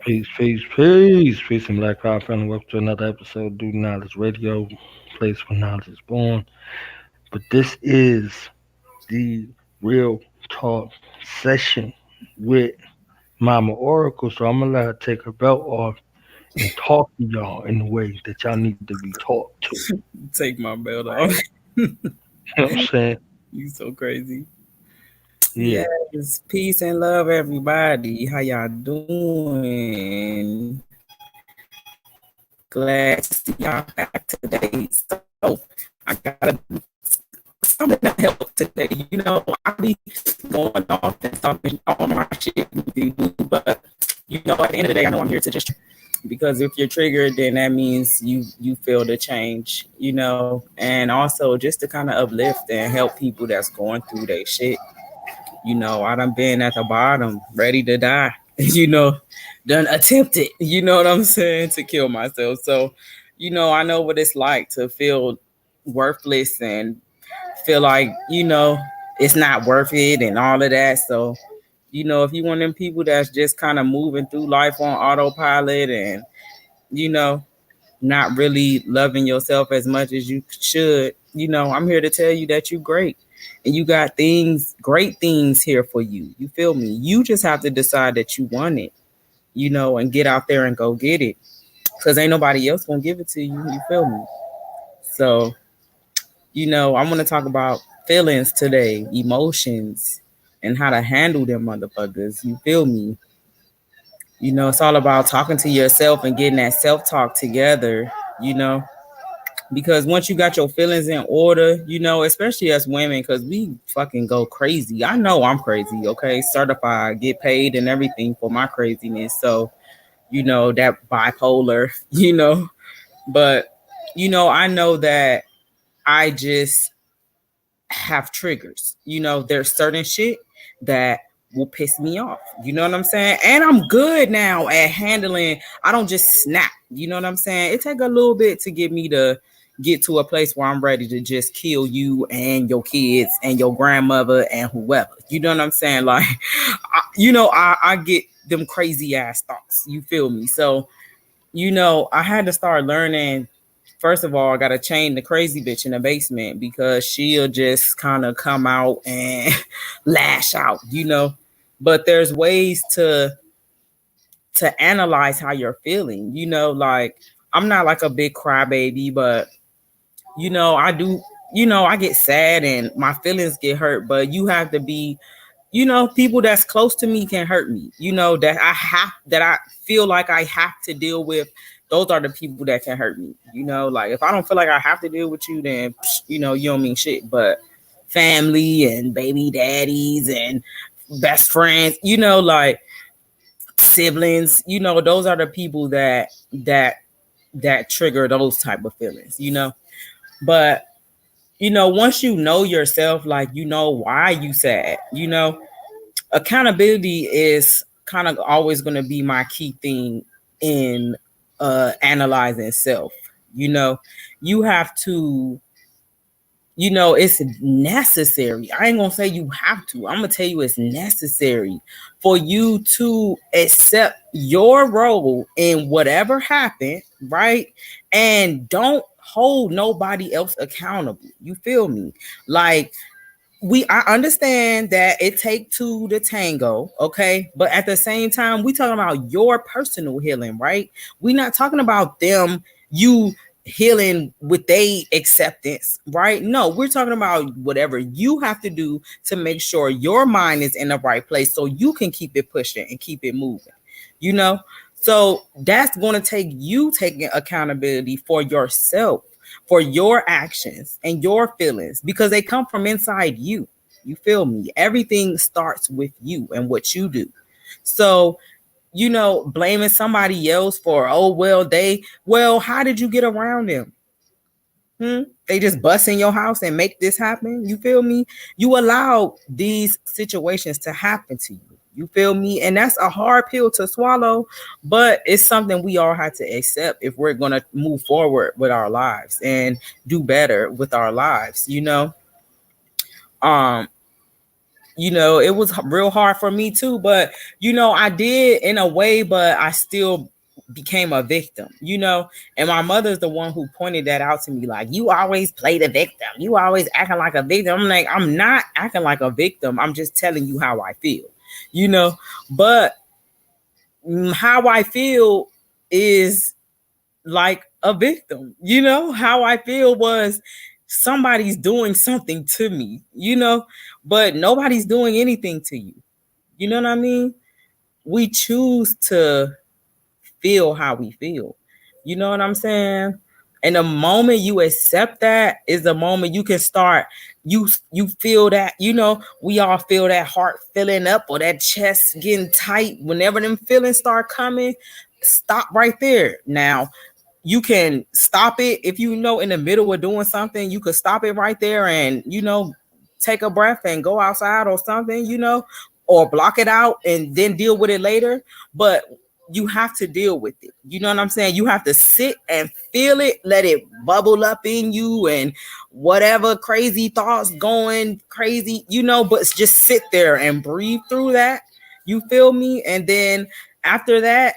Peace, peace, peace, peace, and Black Power family. Welcome to another episode of Do Knowledge Radio, place where knowledge is born. But this is the real talk session with Mama Oracle. So I'm gonna let her take her belt off and talk to y'all in the way that y'all need to be talked to. Take my belt off. You know what I'm saying? You so crazy. Yeah. Yes, peace and love, everybody. How y'all doing? Glad to see y'all back today. So I gotta do something to help today. I be going off and talking all my shit with you, but at the end of the day, I know I'm here to just because if you're triggered, then that means you feel the change, and also just to kind of uplift and help people that's going through their shit. I done been at the bottom, ready to die, done attempted, you know what I'm saying, to kill myself. So, I know what it's like to feel worthless and feel like, it's not worth it and all of that. So, if you one of them people that's just kind of moving through life on autopilot and, you know, not really loving yourself as much as you should, I'm here to tell you that you're great. And you got great things here for you. You feel me? You just have to decide that you want it, and get out there and go get it. Because ain't nobody else gonna give it to you. You feel me? So, I'm gonna talk about feelings today, emotions, and how to handle them motherfuckers. You feel me? It's all about talking to yourself and getting that self-talk together, you know because once you got your feelings in order, especially us women, because we fucking go crazy. I know I'm crazy, okay? Certified, get paid and everything for my craziness. So, that bipolar, but, I know that I just have triggers. There's certain shit that will piss me off. You know what I'm saying? And I'm good now at handling. I don't just snap. You know what I'm saying? It take a little bit to get me to get to a place where I'm ready to just kill you and your kids and your grandmother and whoever. You know what I'm saying? Like, I get them crazy ass thoughts. You feel me? So, I had to start learning. First of all, I got to chain the crazy bitch in the basement because she'll just kind of come out and lash out, But there's ways to analyze how you're feeling, like I'm not like a big crybaby, but I do, I get sad and my feelings get hurt, but you have to be, people that's close to me can hurt me, that I feel like I have to deal with. Those are the people that can hurt me, like if I don't feel like I have to deal with you, then, you don't mean shit. But family and baby daddies and best friends, like siblings, those are the people that trigger those type of feelings, but once you know yourself, like why you sad, accountability is kind of always going to be my key thing in analyzing self. You have to, it's necessary. I ain't gonna say you have to. I'm gonna tell you it's necessary for you to accept your role in whatever happened, right? And don't hold nobody else accountable. You feel me? Like, I understand that it take two to tango, okay? But at the same time, we talking about your personal healing, right? We not talking about them, you healing with they acceptance, right? No, we're talking about whatever you have to do to make sure your mind is in the right place so you can keep it pushing and keep it moving, So that's going to take you taking accountability for yourself, for your actions and your feelings, because they come from inside you. You feel me? Everything starts with you and what you do. So, blaming somebody else for, oh, well, how did you get around them? They just bust in your house and make this happen. You feel me? You allow these situations to happen to you. You feel me? And that's a hard pill to swallow, but it's something we all have to accept if we're going to move forward with our lives and do better with our lives, Um, it was real hard for me too, but I did in a way, but I still became a victim, and my mother's the one who pointed that out to me, like, you always play the victim, you always acting like a victim. I'm like, I'm not acting like a victim, I'm just telling you how I feel, but how I feel is like a victim. How I feel was somebody's doing something to me, but nobody's doing anything to you. You know what I mean? We choose to feel how we feel. You know what I'm saying? And the moment you accept that is the moment you can start. You feel that, we all feel that heart filling up or that chest getting tight. Whenever them feelings start coming, stop right there. Now, you can stop it if in the middle of doing something, you could stop it right there and take a breath and go outside or something, or block it out and then deal with it later. But you have to deal with it. You know what I'm saying? You have to sit and feel it, let it bubble up in you, and whatever crazy thoughts going crazy, but just sit there and breathe through that. You feel me? And then after that,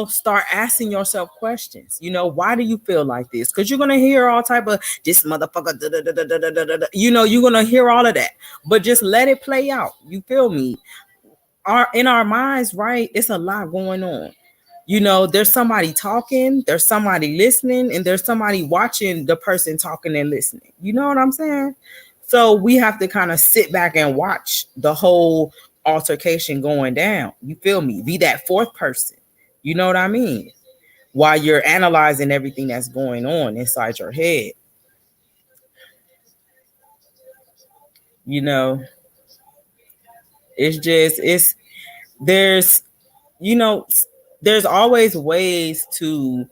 start asking yourself questions. Why do you feel like this? Because you're gonna hear all type of this motherfucker. Da, da, da, da, da, da, da, da. You're gonna hear all of that, but just let it play out. You feel me? In our minds, right? It's a lot going on. There's somebody talking, there's somebody listening, and there's somebody watching the person talking and listening. You know what I'm saying? So we have to kind of sit back and watch the whole altercation going down. You feel me? Be that fourth person. You know what I mean? While you're analyzing everything that's going on inside your head. It's there's there's always ways to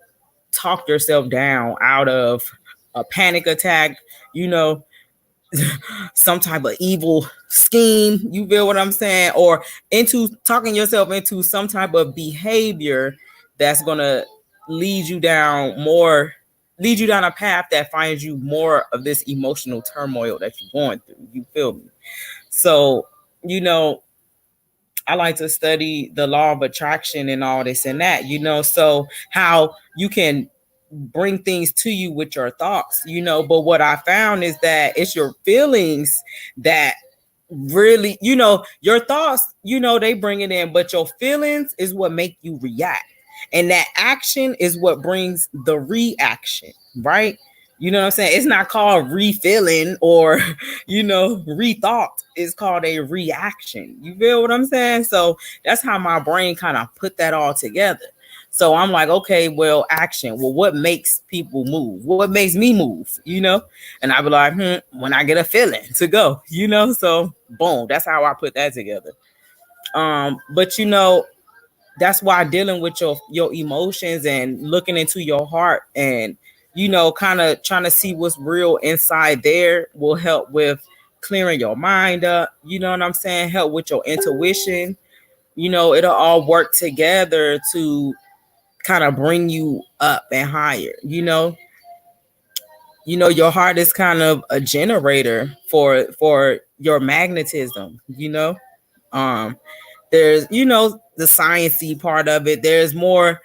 talk yourself down out of a panic attack, some type of evil scheme, you feel what I'm saying, or into talking yourself into some type of behavior that's gonna lead you down a path that finds you more of this emotional turmoil that you're going through. You feel me? So, I like to study the law of attraction and all this and that, so how you can bring things to you with your thoughts, but what I found is that it's your feelings that really, your thoughts, they bring it in, but your feelings is what make you react. And that action is what brings the reaction, right? You know what I'm saying? It's not called refilling or, rethought. It's called a reaction. You feel what I'm saying? So that's how my brain kind of put that all together. So I'm like, okay, well, action. Well, what makes people move? What makes me move? And I be like, when I get a feeling to go, so boom, that's how I put that together. But that's why dealing with your emotions and looking into your heart and kind of trying to see what's real inside there will help with clearing your mind up. You know what I'm saying? Help with your intuition. It'll all work together to kind of bring you up and higher. Your heart is kind of a generator for your magnetism. There's the sciencey part of it. There's more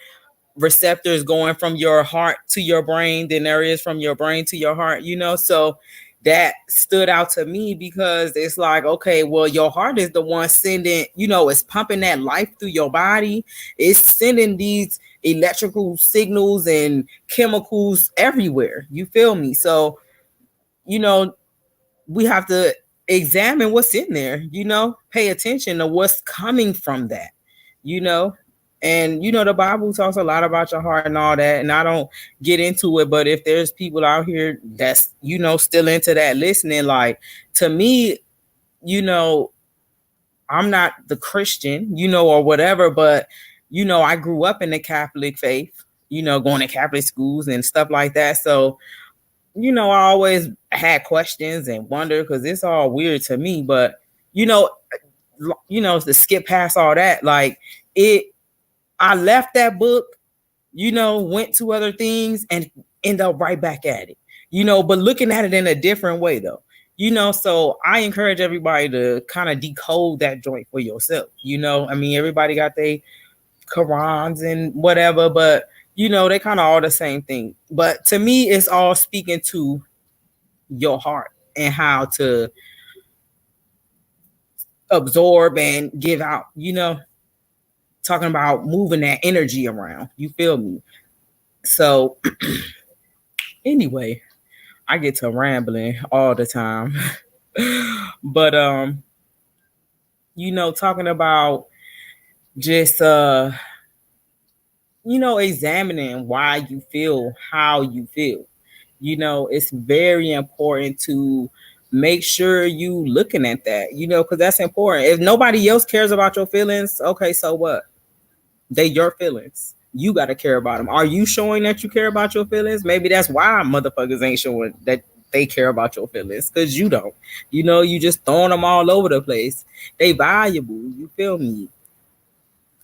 receptors going from your heart to your brain than there is from your brain to your heart, so that stood out to me because it's like, okay, well, your heart is the one sending, it's pumping that life through your body. It's sending these electrical signals and chemicals everywhere. You feel me? So, we have to examine what's in there, pay attention to what's coming from that, and the Bible talks a lot about your heart and all that, and I don't get into it, but if there's people out here that's still into that listening, like, to me, I'm not the Christian, or whatever, but I grew up in the Catholic faith, going to Catholic schools and stuff like that. So I always had questions and wonder because it's all weird to me, but to skip past all that, like, I left that book, went to other things and end up right back at it, but looking at it in a different way though. So I encourage everybody to kind of decode that joint for yourself. I mean, everybody got their Qurans and whatever, but they kind of all the same thing. But to me, it's all speaking to your heart and how to absorb and give out, talking about moving that energy around. You feel me? So anyway, I get to rambling all the time. But talking about just examining why you feel how you feel. It's very important to make sure you looking at that, because that's important. If nobody else cares about your feelings, okay, so what? They your feelings. You got to care about them. Are you showing that you care about your feelings? Maybe that's why motherfuckers ain't showing that they care about your feelings, because you don't. You just throwing them all over the place. They valuable. You feel me?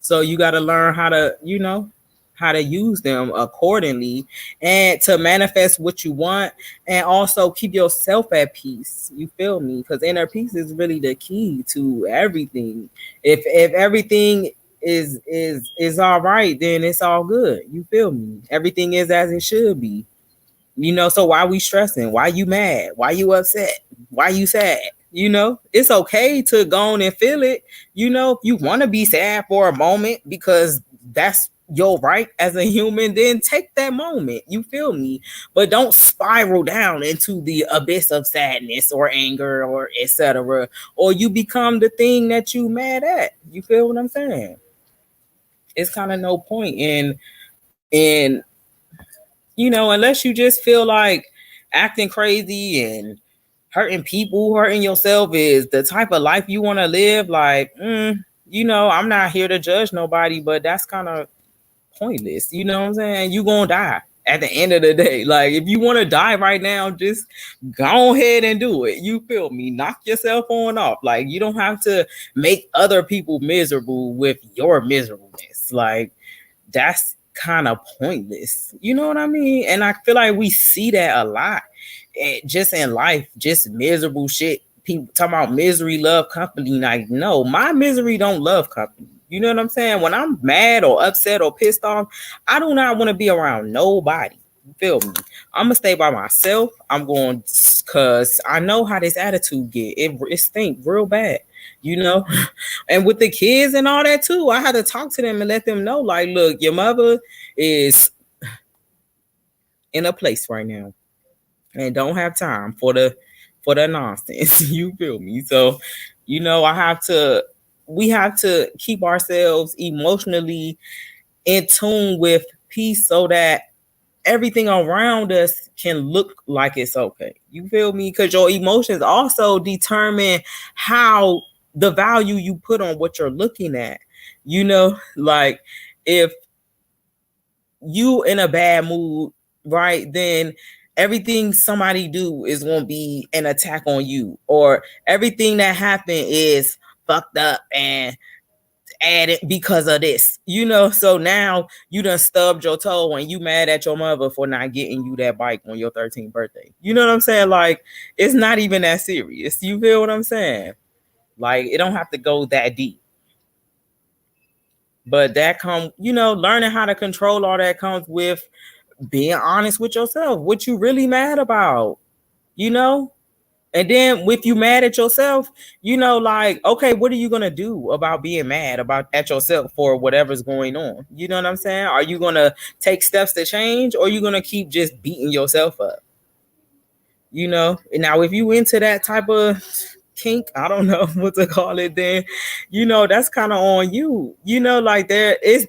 So you got to learn how to use them accordingly and to manifest what you want, and also keep yourself at peace. You feel me? Because inner peace is really the key to everything. If everything is all right, then it's all good. You feel me? Everything is as it should be. So why we stressing? Why you mad? Why you upset? Why you sad? It's okay to go on and feel it. If you want to be sad for a moment because that's your right as a human, then take that moment. You feel me? But don't spiral down into the abyss of sadness or anger or etc. Or you become the thing that you mad at. You feel what I'm saying? It's kind of no point in unless you just feel like acting crazy and hurting people, hurting yourself is the type of life you want to live. Like, I'm not here to judge nobody, but that's kind of pointless. You know what I'm saying? You gonna die at the end of the day. Like, if you want to die right now, just go ahead and do it. You feel me? Knock yourself on off. Like, you don't have to make other people miserable with your miserableness. Like, that's kind of pointless. You know what I mean? And I feel like we see that a lot. Just in life, just miserable shit. People talking about misery love company. Like, no, my misery don't love company. You know what I'm saying? When I'm mad or upset or pissed off, I do not want to be around nobody. You feel me? I'm gonna stay by myself. I'm going because I know how this attitude get. It stink real bad. You know, and with the kids and all that too, I had to talk to them and let them know, like, look, your mother is in a place right now and don't have time for the nonsense. You feel me? So, we have to keep ourselves emotionally in tune with peace so that everything around us can look like it's okay. You feel me? Because your emotions also determine how the value you put on what you're looking at. Like, if you in a bad mood, right, then everything somebody do is going to be an attack on you, or everything that happened is fucked up and added because of this. So now you done stubbed your toe and you mad at your mother for not getting you that bike on your 13th birthday. You know what I'm saying? Like, it's not even that serious. You feel what I'm saying? Like, it don't have to go that deep. But that learning how to control all that comes with being honest with yourself. What you really mad about, And then if you mad at yourself, like, okay, what are you gonna do about being mad about at yourself for whatever's going on? You know what I'm saying? Are you gonna take steps to change, or are you gonna keep just beating yourself up? Now if you into that type of kink, I don't know what to call it, then that's kind of on you. Like, there's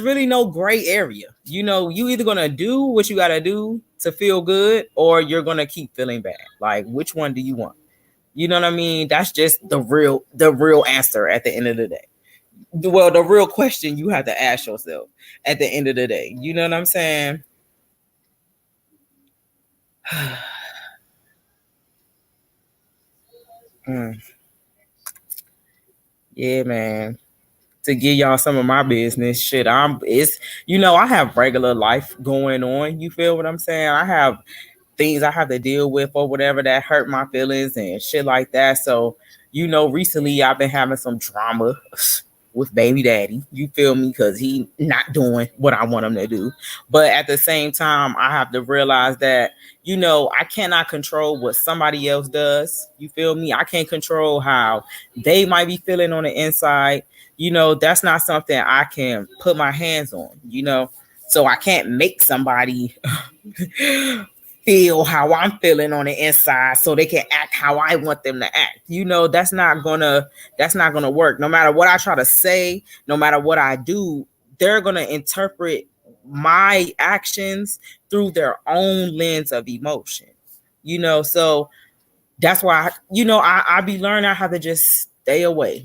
really no gray area. You either gonna do what you gotta do to feel good, or you're gonna keep feeling bad. Like, which one do you want? You know what I mean? That's just the real answer at the end of the day. Well, the real question you have to ask yourself at the end of the day. You know what I'm saying? Yeah, man. To give y'all some of my business, shit, I have regular life going on. You feel what I'm saying? I have things I have to deal with or whatever that hurt my feelings and shit like that. So, recently I've been having some drama with baby daddy. You feel me? Because he not doing what I want him to do. But at the same time, I have to realize that, I cannot control what somebody else does. You feel me? I can't control how they might be feeling on the inside. That's not something I can put my hands on. So I can't make somebody feel how I'm feeling on the inside so they can act how I want them to act. That's not gonna work. No matter what I try to say, no matter what I do, they're gonna interpret my actions through their own lens of emotion. So that's why I be learning how to just stay away,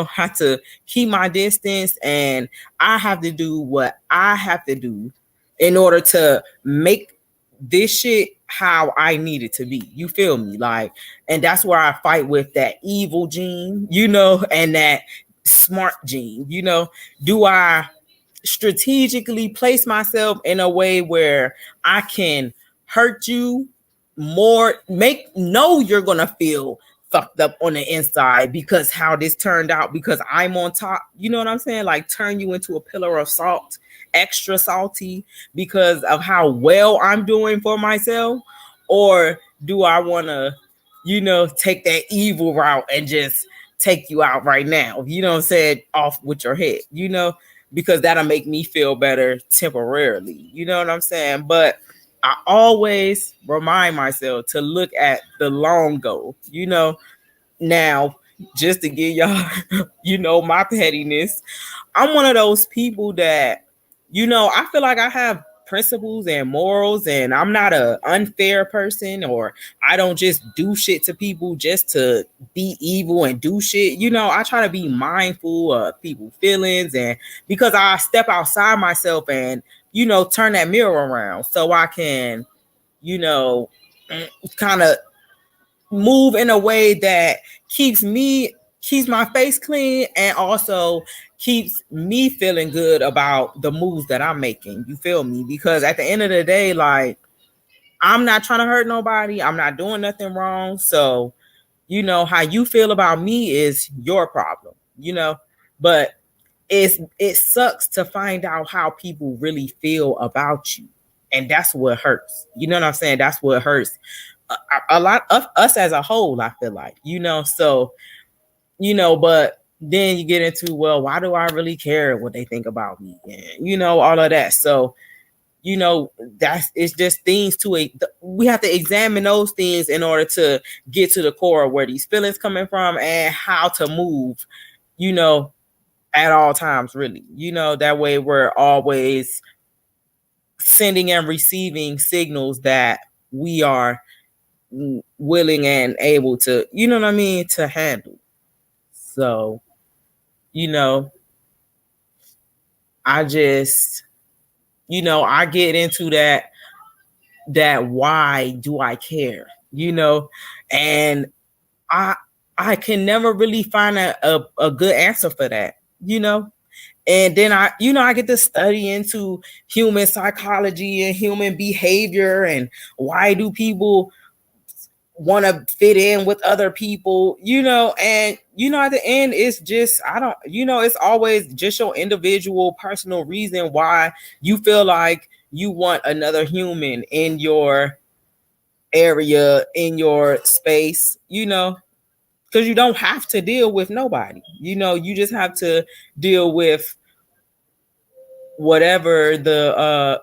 how to keep my distance, and I have to do what I have to do in order to make this shit how I need it to be. You feel me? Like, and that's where I fight with that evil gene, and that smart gene. Do I strategically place myself in a way where I can hurt you more, know you're gonna feel fucked up on the inside because how this turned out, because I'm on top, you know what I'm saying? Like, turn you into a pillar of salt, extra salty because of how well I'm doing for myself? Or do I want to, take that evil route and just take you out right now, what I'm saying, off with your head, because that'll make me feel better temporarily, you know what I'm saying? But I always remind myself to look at the long goal, Now, just to give y'all, my pettiness, I'm one of those people that, I feel like I have principles and morals, and I'm not a unfair person, or I don't just do shit to people just to be evil and do shit. I try to be mindful of people's feelings, and because I step outside myself and, turn that mirror around so I can, kind of move in a way that keeps my face clean, and also keeps me feeling good about the moves that I'm making. You feel me? Because at the end of the day, like, I'm not trying to hurt nobody. I'm not doing nothing wrong. So, how you feel about me is your problem, but it sucks to find out how people really feel about you. And that's what hurts. You know what I'm saying? That's what hurts a lot of us as a whole, I feel like, so, but then you get into, well, why do I really care what they think about me? And, all of that. So, it's just things we have to examine those things in order to get to the core of where these feelings coming from and how to move, at all times, really, that way we're always sending and receiving signals that we are willing and able to, to handle. So, I just, I get into that why do I care, and I can never really find a good answer for that, and then I get to study into human psychology and human behavior, and why do people want to fit in with other people, and at the end it's just, I don't, it's always just your individual personal reason why you feel like you want another human in your area, in your space, because you don't have to deal with nobody, you just have to deal with whatever the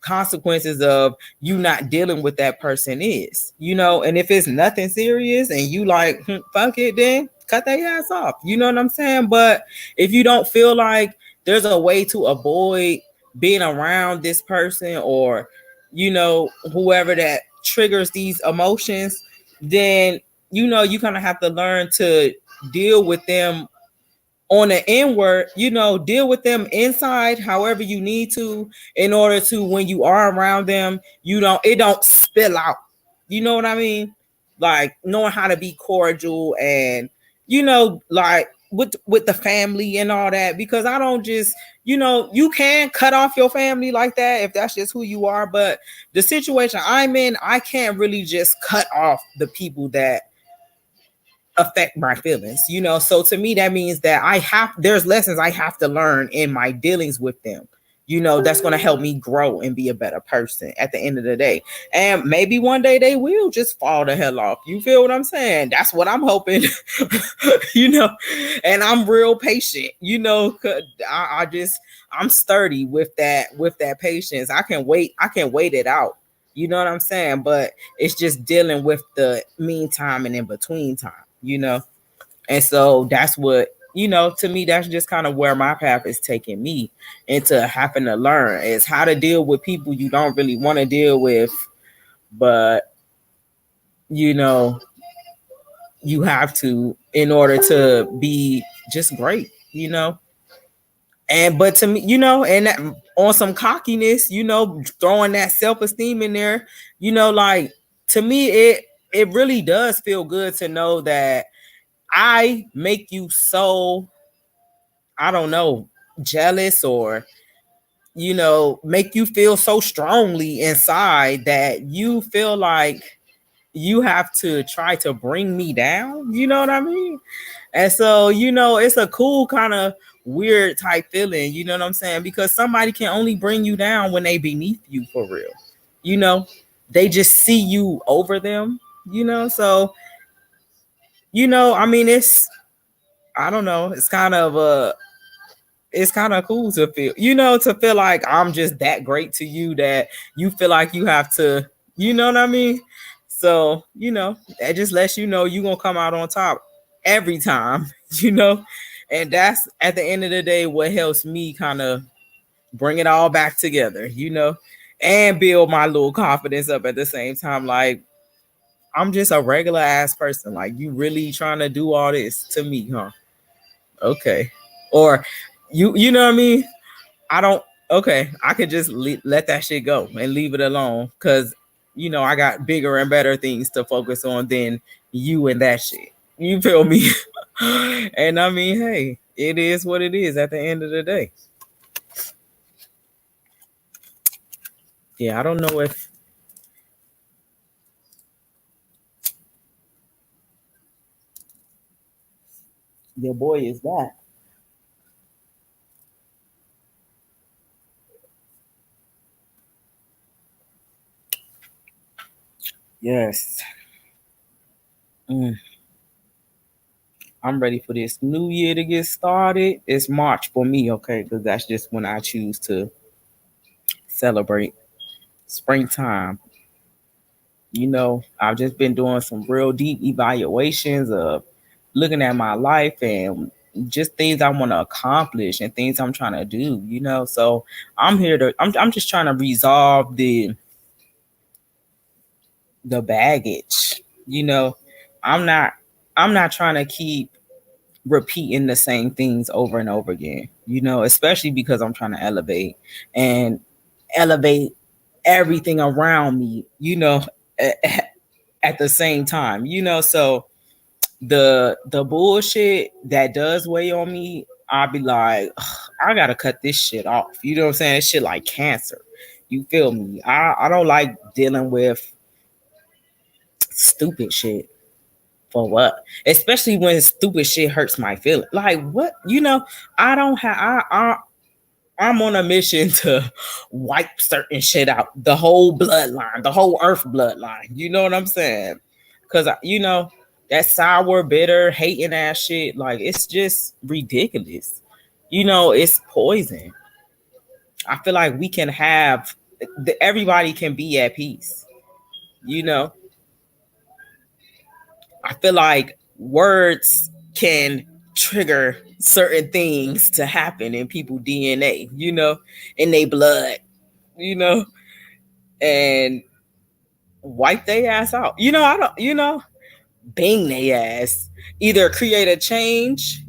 consequences of you not dealing with that person is, and if it's nothing serious and you like, fuck it, then cut their ass off, you know what I'm saying? But if you don't feel like there's a way to avoid being around this person, or whoever that triggers these emotions, then you kind of have to learn to deal with them on the inward, deal with them inside however you need to, in order to, when you are around them, it don't spill out. You know what I mean? Like, knowing how to be cordial and, like, with the family and all that, because I don't just, you can cut off your family like that if that's just who you are, but the situation I'm in, I can't really just cut off the people that affect my feelings, so to me that means that there's lessons I have to learn in my dealings with them, that's going to help me grow and be a better person at the end of the day. And maybe one day they will just fall the hell off. You feel what I'm saying? That's what I'm hoping. And I'm real patient, 'cause I'm sturdy with that patience. I can wait it out. You know what I'm saying? But it's just dealing with the meantime and in between time. And so that's what, to me, that's just kind of where my path is taking me into having to learn is how to deal with people you don't really want to deal with, but you know, you have to in order to be just great. And but to me, and on some cockiness, throwing that self-esteem in there, like to me, it really does feel good to know that I make you so, I don't know, jealous, or make you feel so strongly inside that you feel like you have to try to bring me down. You know what I mean? And so, it's a cool kind of weird type feeling, you know what I'm saying? Because somebody can only bring you down when they beneath you for real. You know, they just see you over them, so I mean, I don't know, it's kind of cool to feel, to feel like I'm just that great to you that you feel like you have to, you know what I mean? So, that just lets you know you're going to come out on top every time, you know? And that's at the end of the day what helps me kind of bring it all back together, and build my little confidence up at the same time. Like, I'm just a regular ass person. Like, you really trying to do all this to me, huh? Okay. Or you know what I mean? I don't, okay, I could just let that shit go and leave it alone, because I got bigger and better things to focus on than you and that shit. You feel me? And I mean, hey, it is what it is at the end of the day. Yeah, I don't know if your boy is that. Yes. Mm, I'm ready for this new year to get started. It's March for me, okay? Because that's just when I choose to celebrate springtime. I've just been doing some real deep evaluations of looking at my life and just things I want to accomplish and things I'm trying to do. So I'm just trying to resolve the baggage. I'm not I'm not trying to keep repeating the same things over and over again, especially because I'm trying to and elevate everything around me, at, at the same time, so the bullshit that does weigh on me, I'll be like, "Ugh, I gotta cut this shit off." You know what I'm saying? It's shit like cancer. You feel me? I don't like dealing with stupid shit. For what? Especially when stupid shit hurts my feelings. Like what? I don't have. I'm on a mission to wipe certain shit out. The whole bloodline, the whole Earth bloodline. You know what I'm saying? Because that sour, bitter, hating ass shit. Like, it's just ridiculous. It's poison. I feel like we can have. Everybody can be at peace. You know, I feel like words can trigger certain things to happen in people's DNA, in their blood, you know, and wipe their ass out. I don't, bang their ass. Either create a change,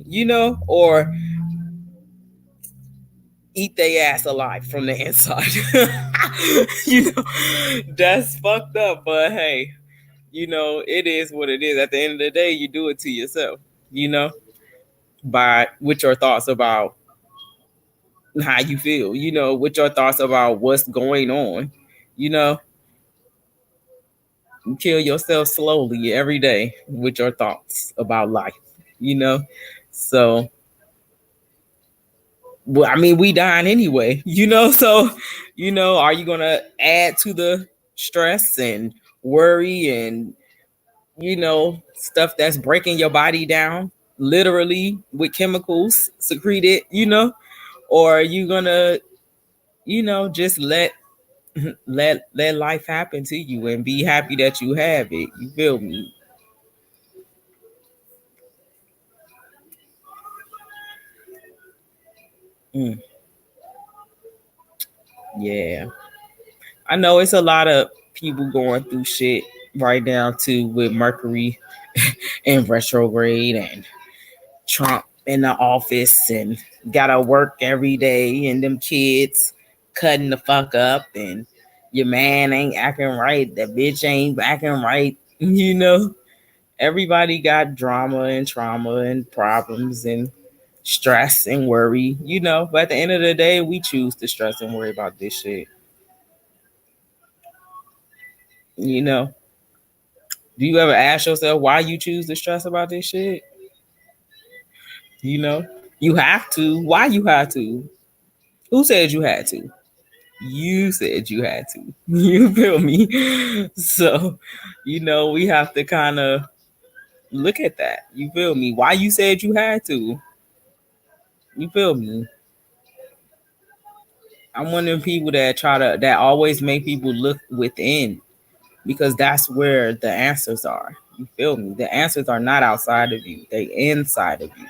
or eat their ass alive from the inside. That's fucked up, but hey, it is what it is. At the end of the day, you do it to yourself, you know? by with your thoughts about how you feel, with your thoughts about what's going on. You know, you kill yourself slowly every day with your thoughts about life, you know? So, well, I mean, we dying anyway, So, are you going to add to the stress and worry and, stuff that's breaking your body down, literally with chemicals secreted, Or are you going to, just let life happen to you and be happy that you have it? You feel me? Mm, yeah. I know it's a lot of people going through shit right now too with Mercury in retrograde and Trump in the office and gotta work every day and them kids cutting the fuck up and your man ain't acting right, that bitch ain't acting right, Everybody got drama and trauma and problems and stress and worry, But at the end of the day, we choose to stress and worry about this shit, you know. Do you ever ask yourself why you choose to stress about this shit? You know, you have to. Why you have to? Who said you had to? You said you had to. You feel me? So, we have to kind of look at that. You feel me? Why you said you had to? You feel me? I'm one of them people that always make people look within because that's where the answers are. You feel me? The answers are not outside of you, they inside of you.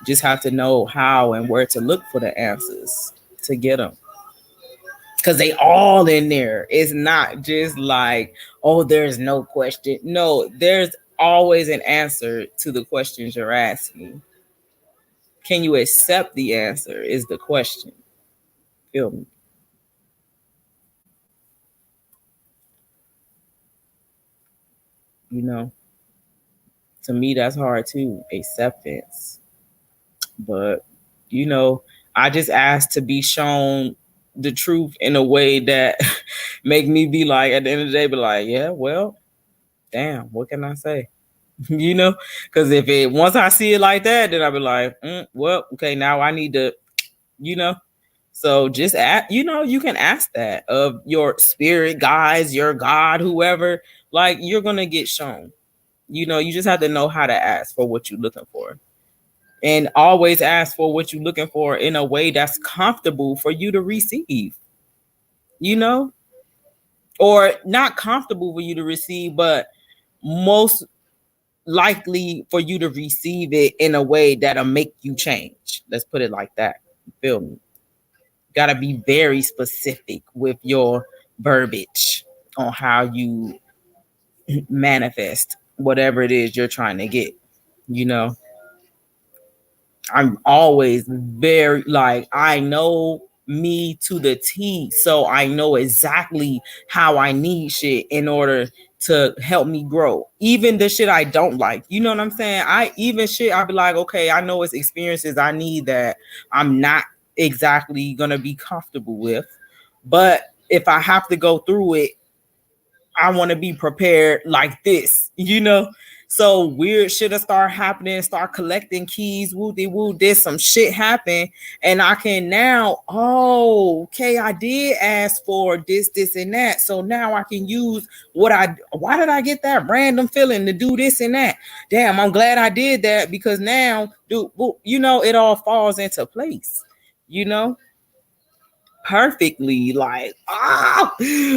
Just have to know how and where to look for the answers to get them. Because they all in there. It's not just like, oh, there's no question. No, there's always an answer to the questions you're asking. Can you accept the answer is the question. Feel me? You know, to me, that's hard too. Acceptance. But, you know, I just ask to be shown the truth in a way that make me be like, at the end of the day, be like, yeah, well, damn, what can I say? Because if it once I see it like that, then I'll be like, well, okay, now I need to, you know. So just ask, you can ask that of your spirit guides, your God, whoever, like you're gonna get shown. You just have to know how to ask for what you're looking for. And always ask for what you're looking for in a way that's comfortable for you to receive, you know, or not comfortable for you to receive, but most likely for you to receive it in a way that'll make you change. Let's put it like that. You feel me? Gotta be very specific with your verbiage on how you manifest whatever it is you're trying to get, you know. I'm always very like, I know me to the T. So I know exactly how I need shit in order to help me grow. Even the shit I don't like. You know what I'm saying? I'll be like, okay, I know it's experiences I need that I'm not exactly gonna be comfortable with. But if I have to go through it, I want to be prepared like this, So weird shit'll start happening, start collecting keys, woo de woo, did some shit happen. And I can now, oh, okay, I did ask for this, and that. So now I can use why did I get that random feeling to do this and that? Damn, I'm glad I did that because now, dude, it all falls into place, you know? Perfectly, like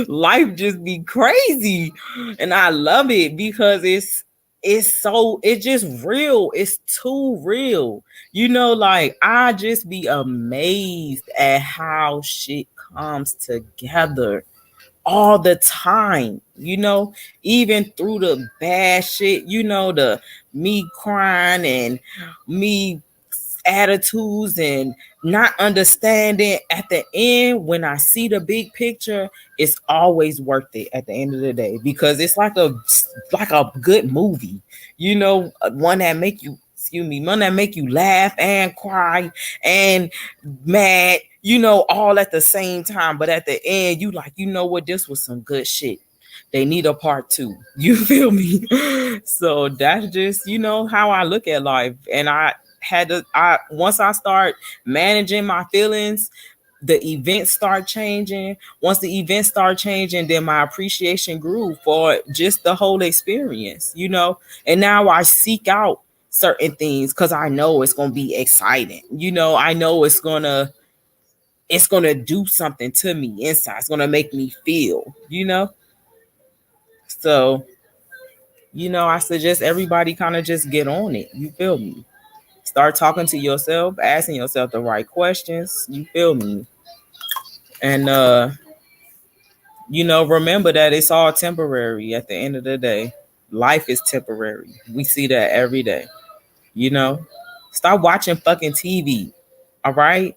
life just be crazy, and I love it because it's just real. It's too real, like I just be amazed at how shit comes together all the time, even through the bad shit, the me crying and me attitudes and not understanding. At the end, when I see the big picture, it's always worth it at the end of the day because it's like a good movie, one that make you excuse me, one that make you laugh and cry and mad, all at the same time. But at the end, you like, what, this was some good shit. They need a part two. You feel me? So that's just, how I look at life. And I once I start managing my feelings, the events start changing. Once the events start changing, then my appreciation grew for just the whole experience. And now I seek out certain things because I know it's gonna be exciting. I know it's gonna do something to me inside. It's gonna make me feel. So, I suggest everybody kind of just get on it. You feel me? Start talking to yourself, asking yourself the right questions. You feel me? And remember that it's all temporary at the end of the day. Life is temporary. We see that every day. You know? Stop watching fucking TV. All right?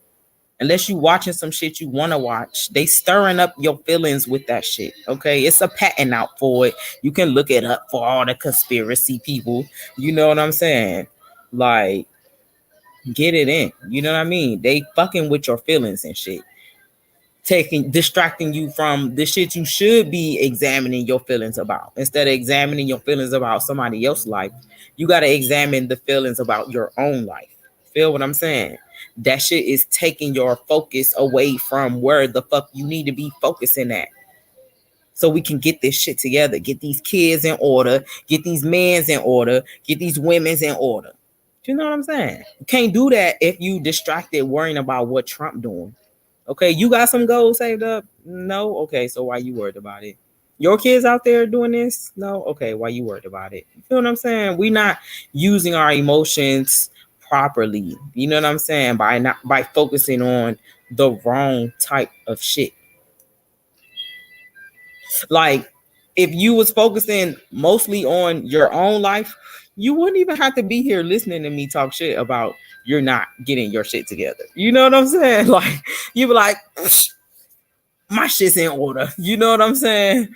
Unless you watching some shit you want to watch. They stirring up your feelings with that shit. Okay? It's a patent out for it. You can look it up for all the conspiracy people. You know what I'm saying? Like, get it in. You know what I mean? They fucking with your feelings and shit. Distracting you from the shit you should be examining your feelings about. Instead of examining your feelings about somebody else's life, you got to examine the feelings about your own life. Feel what I'm saying? That shit is taking your focus away from where the fuck you need to be focusing at. So we can get this shit together, get these kids in order, get these men's in order, get these women's in order. You know what I'm saying? You can't do that if you distracted worrying about what Trump doing. Okay, you got some goals saved up? No? Okay, so why you worried about it? Your kids out there doing this? No? Okay, why you worried about it? You feel what I'm saying? We not using our emotions properly. You know what I'm saying? By focusing on the wrong type of shit. Like, if you was focusing mostly on your own life, you wouldn't even have to be here listening to me talk shit about you're not getting your shit together. You know what I'm saying? Like, you be like, my shit's in order. You know what I'm saying?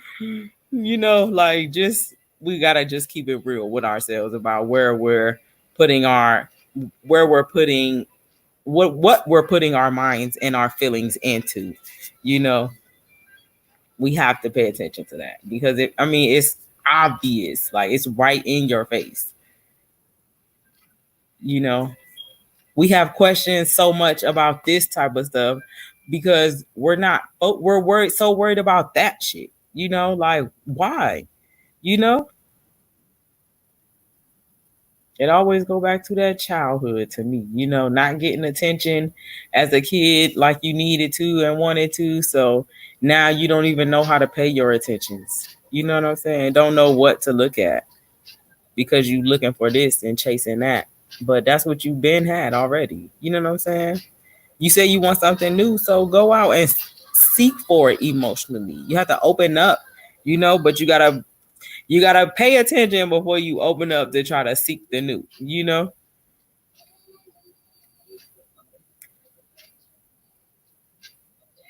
Like, just we gotta just keep it real with ourselves about where we're putting what we're putting our minds and our feelings into. You know, we have to pay attention to that because it's obvious, like it's right in your face. We have questions so much about this type of stuff because we're worried about that shit. Like, why? you know it always go back to that childhood to me, not getting attention as a kid like you needed to and wanted to. So now you don't even know how to pay your attentions. You know what I'm saying? Don't know what to look at because you looking for this and chasing that. But that's what you've been had already. You know what I'm saying? You say you want something new, so go out and seek for it emotionally. You have to open up, but you gotta pay attention before you open up to try to seek the new.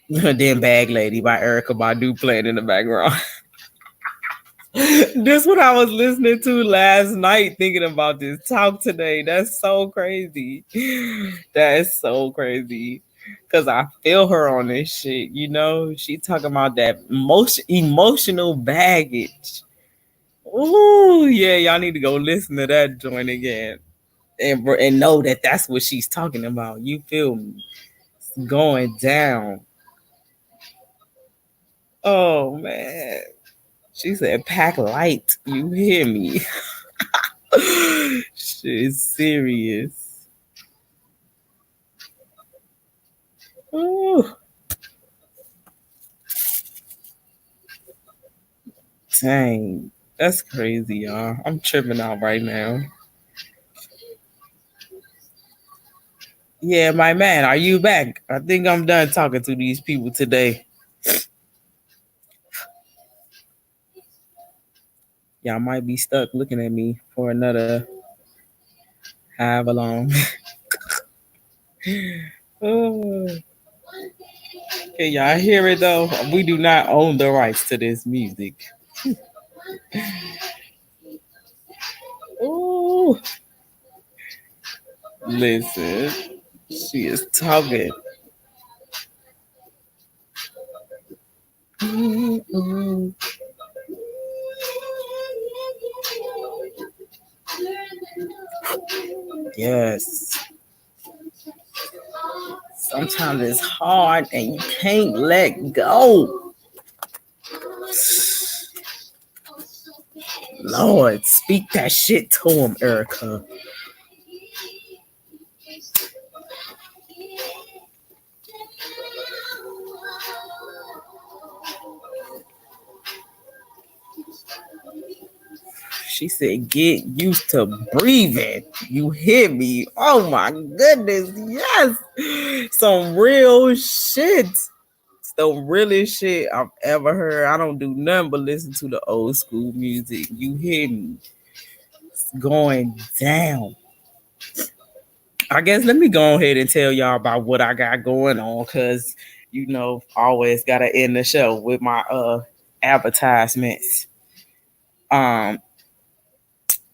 Then Bag Lady by Erica Badu playing in the background. This what I was listening to last night, thinking about this talk today. That's so crazy. That is so crazy. Cause I feel her on this shit. She talking about that emotional baggage. Ooh, yeah, y'all need to go listen to that joint again, and know that that's what she's talking about. You feel me? It's going down. Oh man, she said pack light. You hear me? Shit's serious. Ooh, dang, that's crazy, y'all. I'm tripping out right now. Yeah, my man, are you back? I think I'm done talking to these people today. Y'all might be stuck looking at me for another however long. Oh. Okay, y'all hear it though? We do not own the rights to this music. Ooh. Listen, she is talking. Yes. Sometimes it's hard and you can't let go. Lord, speak that shit to him, Erica. She said, get used to breathing. You hear me? Oh my goodness. Yes. Some real shit. The realest shit I've ever heard. I don't do nothing but listen to the old school music. You hear me? It's going down. I guess let me go ahead and tell y'all about what I got going on, because always gotta end the show with my advertisements. Um,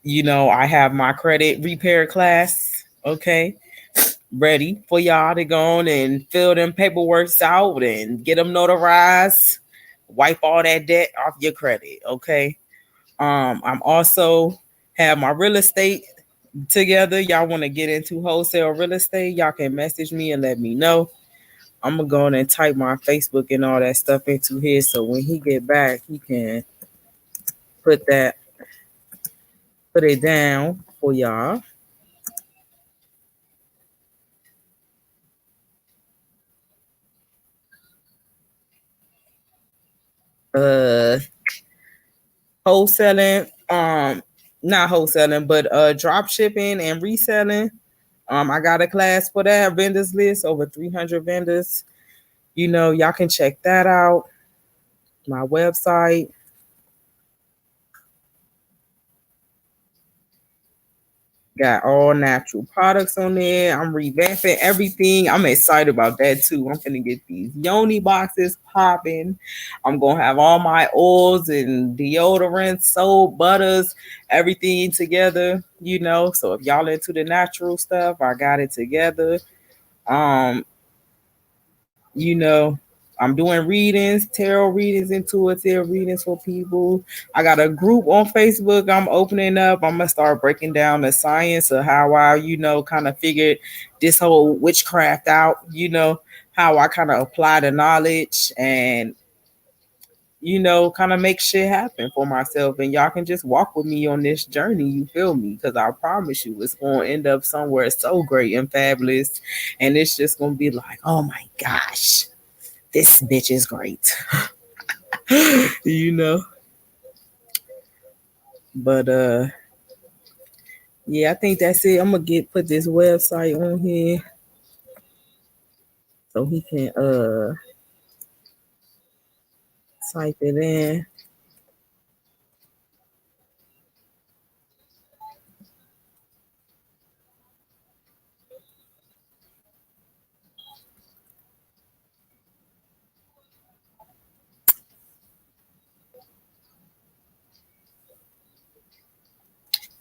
I have my credit repair class, okay, ready for y'all to go on and fill them paperworks out and get them notarized, wipe all that debt off your credit, okay. I'm also have my real estate together. Y'all want to get into wholesale real estate, y'all can message me and let me know. I'm gonna go on and type my Facebook and all that stuff into here, so when he get back, he can put that put it down for y'all. Uh, wholesaling, not wholesaling, but drop shipping and reselling. I got a class for that. Vendors list, over 300 vendors. Y'all can check that out. My website. Got all natural products on there. I'm revamping everything. I'm excited about that too. I'm gonna get these yoni boxes popping. I'm gonna have all my oils and deodorants, soap, butters, everything together. So if y'all into the natural stuff, I got it together. Um, you know, I'm doing readings, tarot readings, intuitive readings for people. I got a group on Facebook I'm opening up. I'm gonna start breaking down the science of how I, kind of figured this whole witchcraft out, how I kind of apply the knowledge and kind of make shit happen for myself. And y'all can just walk with me on this journey, you feel me? Because I promise you, it's going to end up somewhere so great and fabulous. And it's just going to be like, oh my gosh, this bitch is great. you know? But yeah, I think that's it. I'm gonna put this website on here so he can type it in.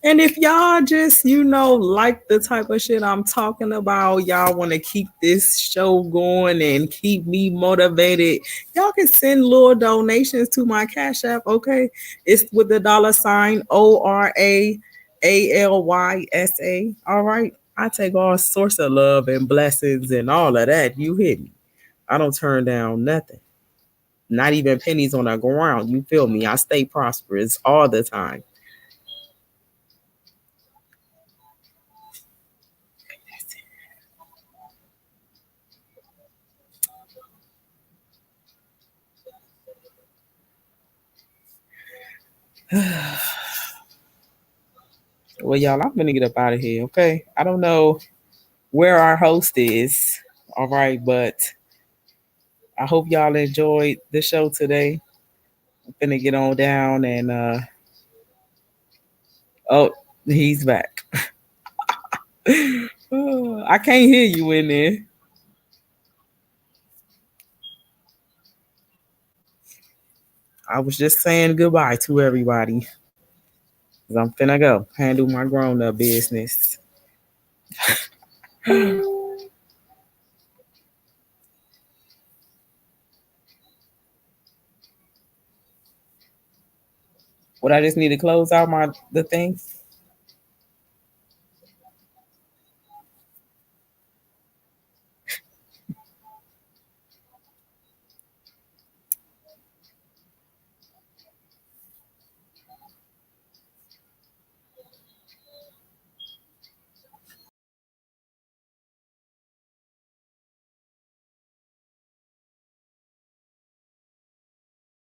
And if y'all just, like the type of shit I'm talking about, y'all want to keep this show going and keep me motivated, y'all can send little donations to my Cash App, okay? It's with the $ ORAALYSA, all right? I take all sorts of love and blessings and all of that. You hit me. I don't turn down nothing. Not even pennies on the ground. You feel me? I stay prosperous all the time. Well, y'all, I'm gonna get up out of here, okay? I don't know where our host is, all right, but I hope y'all enjoyed the show today. I'm gonna get on down and oh, he's back. I can't hear you in there. I was just saying goodbye to everybody. 'Cause I'm finna go handle my grown up business. What I just need to close out the things.